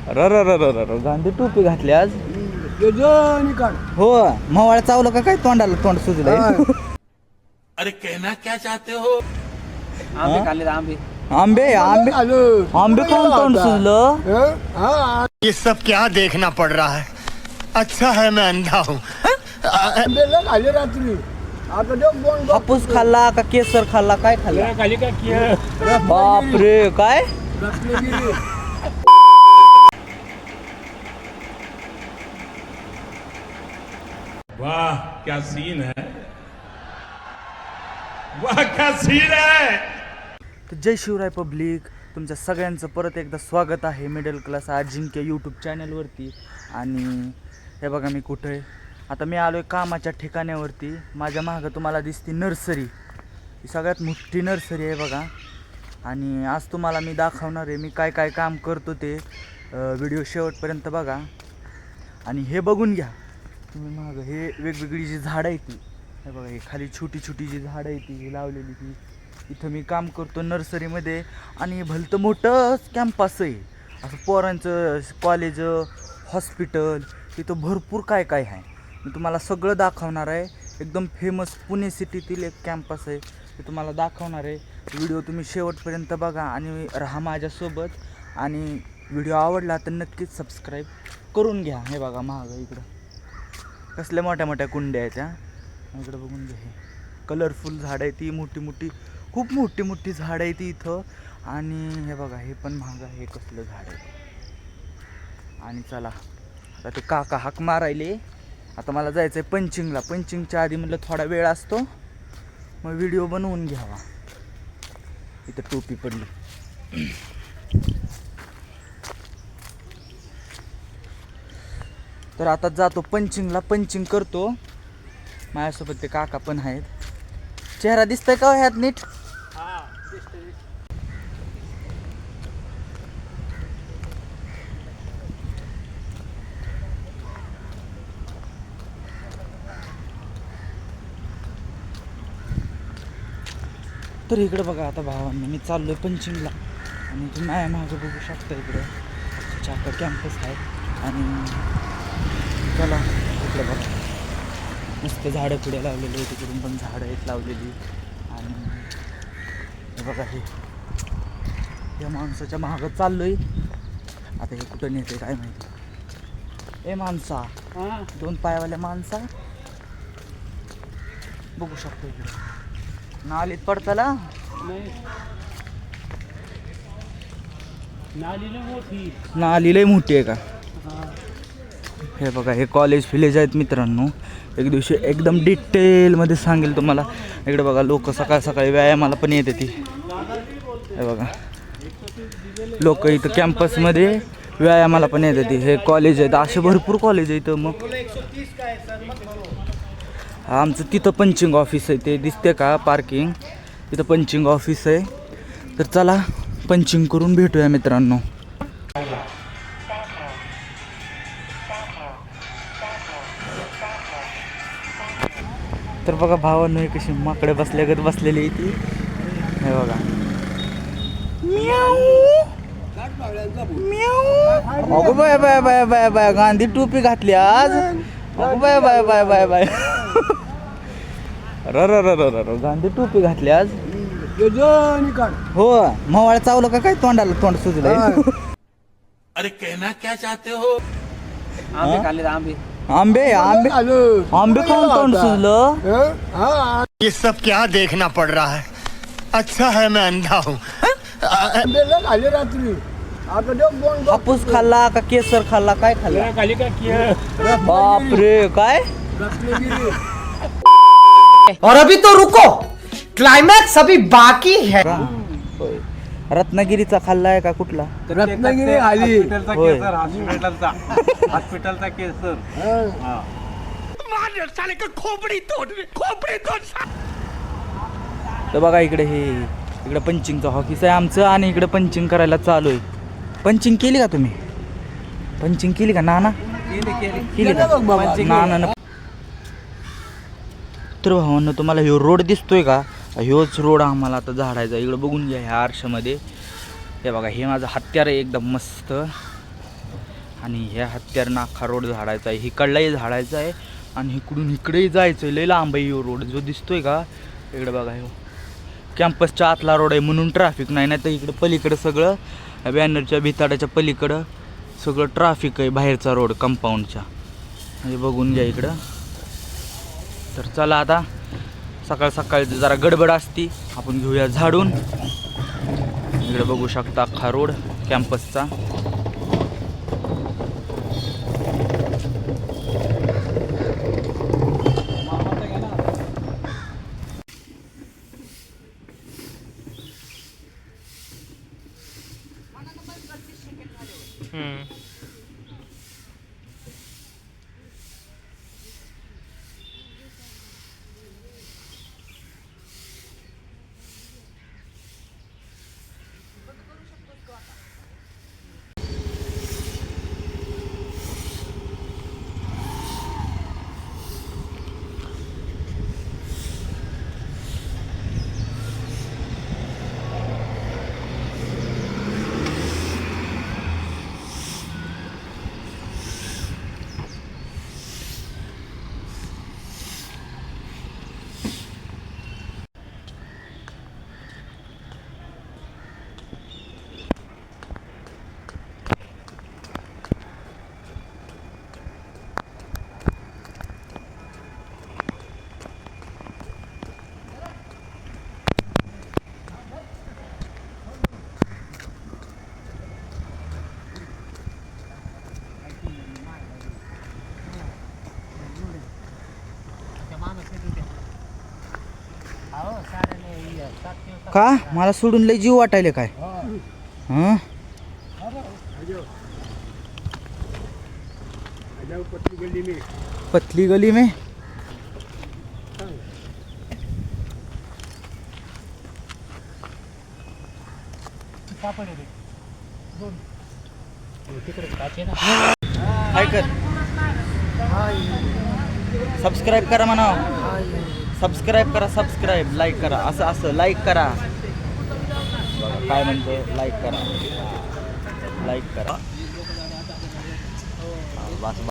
र र र र र र गांधी टोपी घातली आज. हो मवाळ चावलं का काय तोंडाला तोंड सुजलंय. अरे कहना क्या चाहते हो. आंबे खाल्ले आंबे. आंबे आंबे आंबे कोण तोंड सुजलं. ये सब क्या देखना पड़ रहा है. अच्छा है मैं अंधा हूँ. हापूस खाल्ला का केसर खाल्ला काय खाल्ला. बापरे काय. वाह क्या सीन है. वाह क्या सीन है. तर जय शिवराय पब्लिक, तुमच्या सगळ्यांचं परत एकदा स्वागत आहे मिडल क्लास अजिंक्य यूट्यूब चॅनलवरती. आणि हे बघा मी कुठं आहे आता. मी आलो आहे कामाच्या ठिकाण्यावरती. माझ्या मागं तुम्हाला दिसती नर्सरी. ही सगळ्यात मोठी नर्सरी आहे बघा. आणि आज तुम्हाला मी दाखवणार आहे मी काय काय काम करतो ते. व्हिडिओ शेवटपर्यंत बघा आणि हे बघून घ्या तुम्ही. मागं हे वेगवेगळी जी झाडं आहे ती हे बघा. ही खाली छोटी छोटी जी झाडं आहे ती लावलेली ती. इथं मी काम करतो नर्सरीमध्ये. आणि भलतं मोठं कॅम्पस आहे असं. पोरांचं कॉलेज, हॉस्पिटल, तिथं भरपूर काय काय आहे. मी तुम्हाला सगळं दाखवणार आहे. एकदम फेमस पुणे सिटीतील एक कॅम्पस आहे ते तुम्हाला दाखवणार आहे. व्हिडिओ तुम्ही शेवटपर्यंत बघा आणि राहा माझ्यासोबत. आणि व्हिडिओ आवडला तर नक्कीच सबस्क्राईब करून घ्या. हे बघा महाग इकडं कसल्या मोठ्या मोठ्या कुंड्या आहेत त्या. इकडं बघून घ्या. हे कलरफुल झाडं आहे ती. मोठी मोठी खूप मोठी मोठी झाडं आहे ती इथं. आणि हे बघा हे पण महाग आहे. हे कसलं झाड आहे. आणि चला आता ते काका हाक मारायले. आता मला जायचं आहे पंचिंगला. पंचिंगच्या आधी म्हटलं थोडा वेळ असतो मग व्हिडिओ बनवून घ्यावा. इथं टोपी पडली. तर आता जातो पंचिंगला. पंचिंग करतो. माझ्यासोबत ते काका पण आहेत. चेहरा दिसतोय का ह्यात नीट. तर इकडं बघा आता भावांना मी चाललोय पंचिंगला. आणि तुम्ही माझ्या मागं बघू शकता इकडं चाका कॅम्पस आहे. आणि चला इकडे बघा मस्त झाडं पुढे लावलेली आहे. तिकडून पण झाडं आहेत लावलेली. आणि हे बघा हे या माणसाच्या मागं चाललोय. आता हे कुठं नेते काय माहिती. ए माणसा, दोन पायावाल्या माणसा बघू शकतो इकडे. नालीत पडताला नाली लय मोठी आहे का. हे बघा हे कॉलेज फिलेज आहेत मित्रांनो. एक दिवशी एकदम डिटेलमध्ये सांगेल तुम्हाला. इकडे बघा लोक सकाळ सकाळी व्यायामाला पण येते ती. हे बघा लोक इथं कॅम्पसमध्ये व्यायामाला पण येते ती. हे कॉलेज आहेत. असे भरपूर कॉलेज आहे इथं. मग आमचं तिथं पंचिंग ऑफिस आहे. ते दिसते का पार्किंग. तिथं पंचिंग ऑफिस आहे. तर चला पंचिंग करून भेटूया मित्रांनो. तर बघा भावांनो हे कशी माकडे बसल्यागत बसलेली आहे ती. हे बघा अगो बाय बाय बाय बाय बाय. गांधी टोपी घातली आज. अगो बाय बाय बाय बाय बाय. र र र र र गांधी टोपी घातली आज. हो मवाळ चावलं का काय तोंडाला तोंड सुजलंय. अरे कहना क्या चाहते हो. आंबे खाल्ले आंबे. आंबे आंबे आंबे कोण तोंड सुजलं. ये सब क्या देखना पड़ रहा है. अच्छा है मैं अंधा हूँ. हापूस खाल्ला का केसर खाल्ला काय खाल्ला. बापरे काय. और अभी तो रुको, क्लाइमैक्स अभी बाकी है. रत्नागिरीचा खाल्लाय का कुठला. रत्नागिरी आली. होय. हॉस्पिटलचा केसर. तर बघा इकडे हे इकडे पंचिंगचं ऑफिस आहे आमचं. आणि इकडे पंचिंग करायला चालू आहे. पंचिंग केली का तुम्ही. पंचिंग केली का नाना केली का नाना. तर भावांनो तुम्हाला ह्यो रोड दिसतोय का. ह्योच रोड आम्हाला आता झाडायचा. इकडं बघून घ्या ह्या आरशामध्ये. हे बघा हे माझं हत्यार आहे एकदम मस्त. आणि ह्या हत्यारनं अख्खा रोड झाडायचा आहे, इकडलाही झाडायचा आहे आणि इकडून इकडेही जायचं आहे. लई लांब आहे रोड जो दिसतोय का, इकडे बघा हो कॅम्पसच्या आतला रोड आहे म्हणून ट्रॅफिक नाही. नाही तर इकडं पलीकडं सगळं बॅनरच्या भिताडाच्या पलीकडं सगळं ट्रॅफिक आहे, बाहेरचा रोड कंपाऊंडच्या. म्हणजे बघून घ्या इकडं. तर चला आता सकाळ सकाळची जरा गडबड असती, आपण घेऊया झाडून. इकडे बघू शकता अख्खा रोड कॅम्पसचा. का मला सोडून लय जीव वाटायले काय? हां पतली गली में काय कर, सबस्क्राईब करा म्हणा, सबस्क्राईब करा, सबस्क्राईब लाईक करा, असं असं लाईक करा. बघा काय म्हणते, लाईक करा, लाईक करा. बस